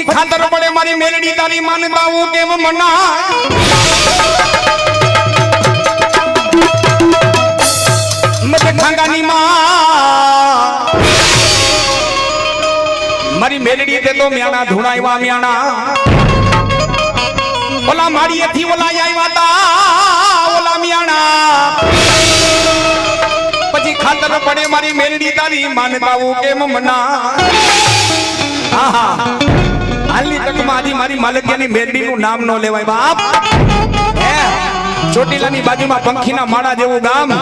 ખાતર પડે મારી મેલડી તારી માનતા હું કેમ મના મત ખાંગાની માં મારી મેલડી તે તો મ્યાણા ધૂણાવ્યા મ્યાણા ઓલા માળીએથી ઓલા આવ્યા તા ઓલા મ્યાણા પછી ખાતર પડે મારી મેલડી તારી માનતા હું કેમ મના આહા હાલની તકમાં આજી મારી માલકિયાની મેલડીનું નામ ન લેવાય બાપ હે ચોટીલાની બાજુમાં પંખીના માળા જેવું ગામ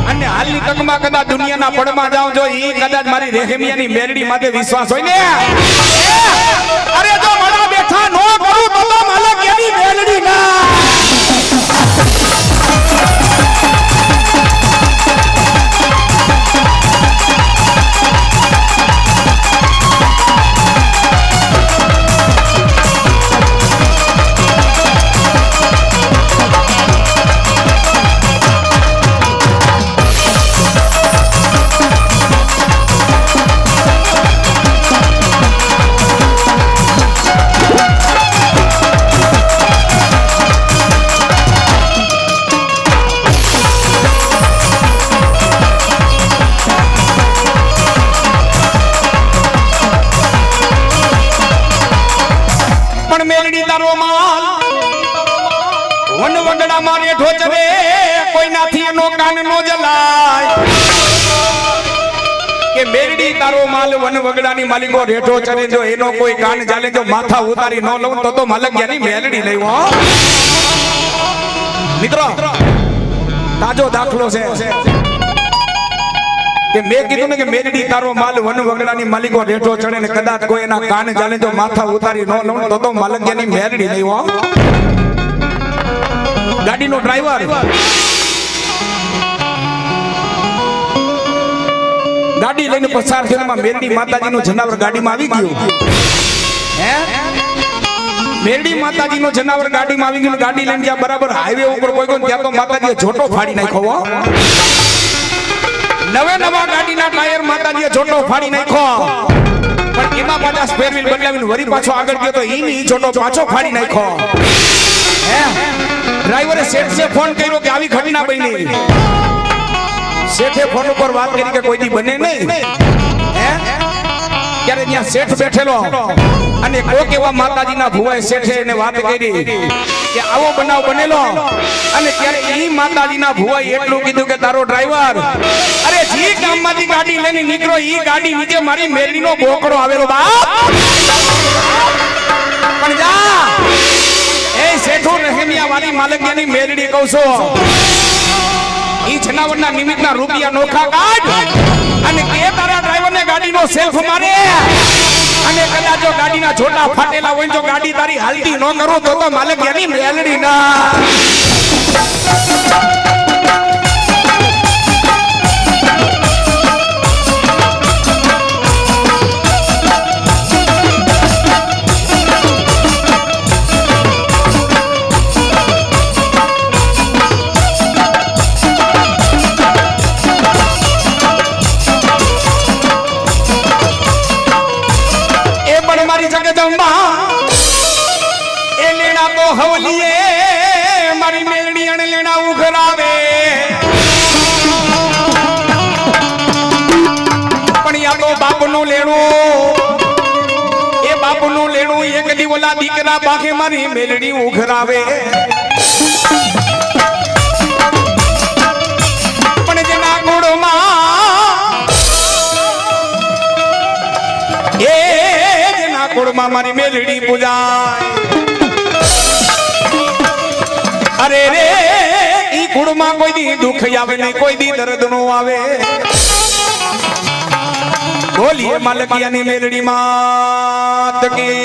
અને હાલની તકમાં કદાચ દુનિયાના પડમાં જાવ જો ઈ કદાચ મારી રહેમિયાની મેલડી માટે વિશ્વાસ હોય ને અરે જો મારા બેઠા નો કરું તો માલકિયાની મેલડી ના મેલડી તારો માલ વન વગડા મારે ઠોચરે કોઈ નાથી એનો કાન નો જલાય કે મેલડી તારો માલ વન વગડાની માલિકો રેઠો ચરે જો એનો કોઈ કાન ચાલે જો માથા ઉતારી ન લઉં તો માલકિયાની મેલડી લઈ હો મિત્રો તાજો દાખલો છે કે મેં કીધું ને કે મેલડી તારો માલ વન વગડાની માલિકો રેઠો ચડે ને કદાચ કોઈ એના કાન ચાલે તો માથા ઉતારી ન લઉં તો માલકિયાની મેલડી નહીં હો ગાડીનો ડ્રાઈવર ગાડી લઈને પસાર થયો મેલડી માતાજીનું જનાવર ગાડીમાં આવી ગયું હે મેલડી માતાજીનું જનાવર ગાડીમાં આવી ગયું ગાડી લઈને જ્યાં બરાબર હાઈવે ઉપર કોઈ ત્યાં તો માતાજીએ જોટો ફાડી નાખ્યો નવે નવા ગાડીના ટાયર માતાજીએ જોટો ફાડી નાખ્યો પણ એમાં પાછા સ્પેર વ્હીલ બદલાવીને વરી પાછો આગળ ગયો તો ઈ જોટો પાછો ફાડી નાખ્યો હે ડ્રાઈવરે શેઠે ફોન કર્યો કે આવી ઘટના બની શેઠે ફોન ઉપર વાત કરી કે કોઈ દી બને નહીં હે ત્યારે ત્યાં શેઠ બેઠેલો અને કોક એવા માતાજીના ભુવાએ શેઠે એને વાત કરી કે આવો બનાવ બનેલો અને ત્યારે ઈ માતાજીના ભુવાએ એટલું કીધું કે તારો ડ્રાઈવર અરે જી ગામમાંથી ગાડી લઈને નીકળો ઈ ગાડી નીચે મારી મેલડીનો બોકડો આવેલો બાપ પણ જા એ શેઠો રહેમિયા વાળી માલકિયાની મેલડી કહું છો ઈ જનાવરના નિમિત્તના રૂપિયા નોખા કાઢ અને કે તારા ડ્રાઈવરને ગાડીનો સેલ્ફ મારે અને કદાચ જો ગાડીના છોટા ફાટેલા હોય તો ગાડી તારી હાલતી ન કરું તો માલકિયાની મેલડી ના મારી મેલડી અણ લેણા ઉઘરાવે પણ યા તો બાપનું લેણું એ બાપનું લેણું એક દી ઓલા દીકરા બાકે મારી મેલડી ઉઘરાવે પણ જેના કુળમાં એ જેના કુળમાં મારી મેલડી પૂજાય અરે રે ઈ કુળમાં કોઈ દી દુઃખ આવે નહીં કોઈ દી દર્દ નો આવે બોલીએ માલકિયાની મેલડી માત કી